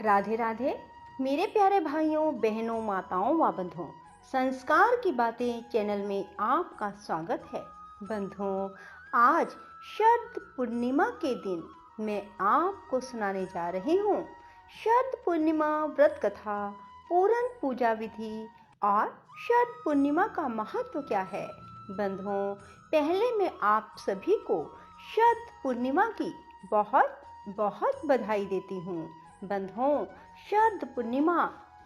राधे राधे मेरे प्यारे भाइयों बहनों माताओं व बंधुओं, संस्कार की बातें चैनल में आपका स्वागत है। बंधुओं, आज शरद पूर्णिमा के दिन मैं आपको सुनाने जा रही हूँ शरद पूर्णिमा व्रत कथा, पूरन पूजा विधि और शरद पूर्णिमा का महत्व क्या है। बंधुओं, पहले मैं आप सभी को शरद पूर्णिमा की बहुत बहुत बधाई देती हूँ। बंधुओं, शरद पूर्णिमा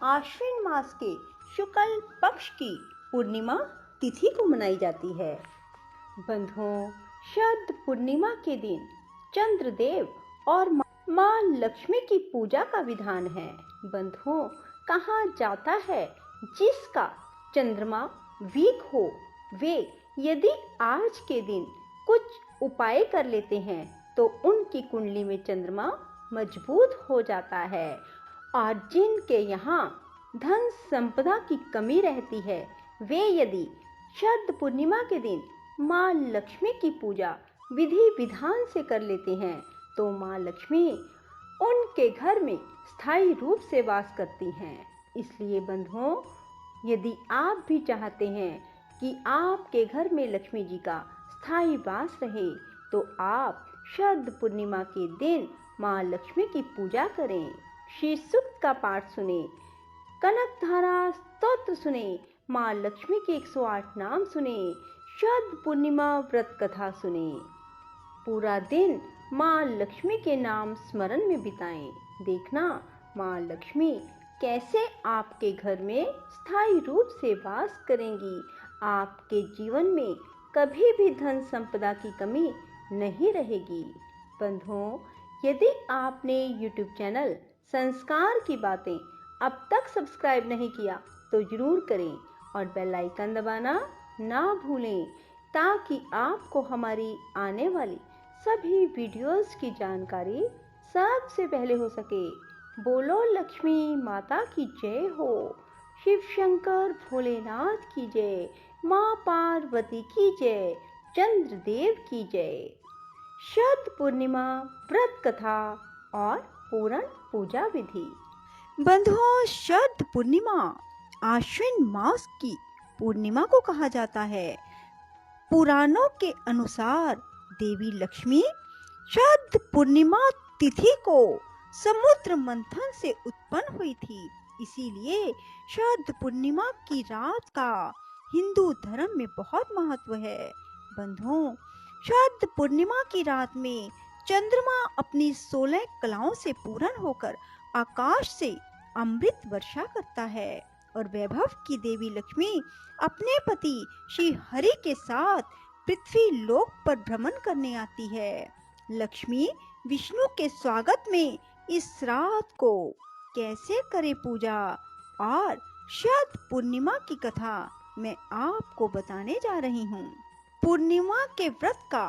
आश्विन मास के शुक्ल पक्ष की पूर्णिमा तिथि को मनाई जाती है। बंधुओं, शरद पूर्णिमा के दिन चंद्रदेव और माँ लक्ष्मी की पूजा का विधान है। बंधुओं, कहा जाता है जिसका चंद्रमा वीक हो वे यदि आज के दिन कुछ उपाय कर लेते हैं तो उनकी कुंडली में चंद्रमा मजबूत हो जाता है और जिनके यहाँ धन संपदा की कमी रहती है वे यदि शरद पूर्णिमा के दिन माँ लक्ष्मी की पूजा विधि विधान से कर लेते हैं तो माँ लक्ष्मी उनके घर में स्थायी रूप से वास करती हैं। इसलिए बंधुओं, यदि आप भी चाहते हैं कि आपके घर में लक्ष्मी जी का स्थायी वास रहे तो आप शरद पूर्णिमा के दिन माँ लक्ष्मी की पूजा करें, श्री सूक्त का पाठ सुने, कनक धारा स्तोत्र सुने, माँ लक्ष्मी के 108 नाम सुने, शरद पूर्णिमा व्रत कथा सुने। पूरा दिन माँ लक्ष्मी के नाम स्मरण में बिताएं। देखना माँ लक्ष्मी कैसे आपके घर में स्थायी रूप से वास करेंगी। आपके जीवन में कभी भी धन संपदा की कमी नहीं रहेगी। बंधुओं, यदि आपने YouTube चैनल संस्कार की बातें अब तक सब्सक्राइब नहीं किया तो जरूर करें और बेल आइकन दबाना ना भूलें ताकि आपको हमारी आने वाली सभी वीडियोस की जानकारी सबसे पहले हो सके। बोलो लक्ष्मी माता की जय हो, शिव शंकर भोलेनाथ की जय, माँ पार्वती की जय, चंद्रदेव की जय। शरद पूर्णिमा व्रत कथा और पूरन पूजा विधि। बंधुओं, शरद पूर्णिमा आश्विन मास की पूर्णिमा को कहा जाता है। पुराणों के अनुसार देवी लक्ष्मी शरद पूर्णिमा तिथि को समुद्र मंथन से उत्पन्न हुई थी। इसीलिए शरद पूर्णिमा की रात का हिंदू धर्म में बहुत महत्व है। बंधुओं, शरद पूर्णिमा की रात में चंद्रमा अपनी 16 कलाओं से पूर्ण होकर आकाश से अमृत वर्षा करता है और वैभव की देवी लक्ष्मी अपने पति श्री हरि के साथ पृथ्वी लोक पर भ्रमण करने आती है। लक्ष्मी विष्णु के स्वागत में इस रात को कैसे करे पूजा और शरद पूर्णिमा की कथा मैं आपको बताने जा रही हूँ। पूर्णिमा के व्रत का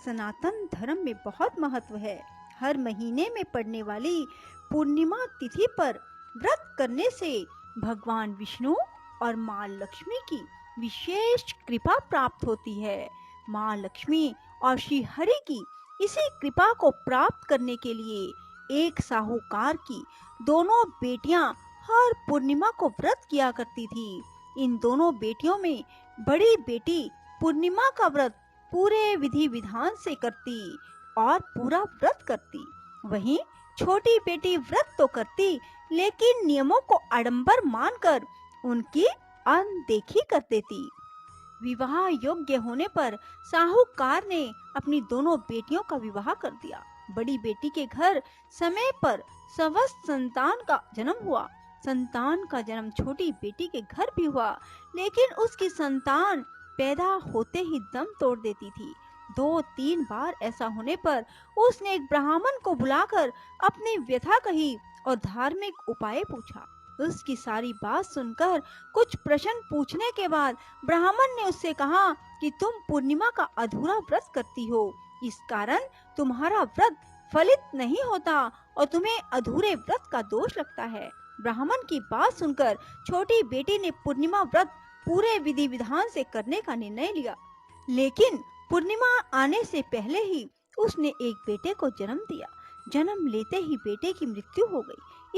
सनातन धर्म में बहुत महत्व है। हर महीने में पड़ने वाली पूर्णिमा तिथि पर व्रत करने से भगवान विष्णु और माँ लक्ष्मी की विशेष कृपा प्राप्त होती है। माँ लक्ष्मी और श्री हरि की इसी कृपा को प्राप्त करने के लिए एक साहूकार की दोनों बेटियां हर पूर्णिमा को व्रत किया करती थी। इन दोनों बेटियों में बड़ी बेटी पूर्णिमा का व्रत पूरे विधि विधान से करती और पूरा व्रत करती, वहीं छोटी बेटी व्रत तो करती लेकिन नियमों को आडंबर मानकर उनकी अनदेखी कर देती। विवाह योग्य होने पर साहूकार ने अपनी दोनों बेटियों का विवाह कर दिया। बड़ी बेटी के घर समय पर स्वस्थ संतान का जन्म हुआ। संतान का जन्म छोटी बेटी के घर भी हुआ, लेकिन उसकी संतान पैदा होते ही दम तोड़ देती थी। 2-3 बार ऐसा होने पर उसने एक ब्राह्मण को बुलाकर अपनी व्यथा कही और धार्मिक उपाय पूछा। उसकी सारी बात सुनकर कुछ प्रश्न पूछने के बाद ब्राह्मण ने उससे कहा कि तुम पूर्णिमा का अधूरा व्रत करती हो, इस कारण तुम्हारा व्रत फलित नहीं होता और तुम्हें अधूरे व्रत का दोष लगता है। ब्राह्मण की बात सुनकर छोटी बेटी ने पूर्णिमा व्रत पूरे विधि विधान से करने का निर्णय लिया, लेकिन पूर्णिमा आने से पहले ही उसने एक बेटे को जन्म दिया। जन्म लेते ही बेटे की मृत्यु हो गई।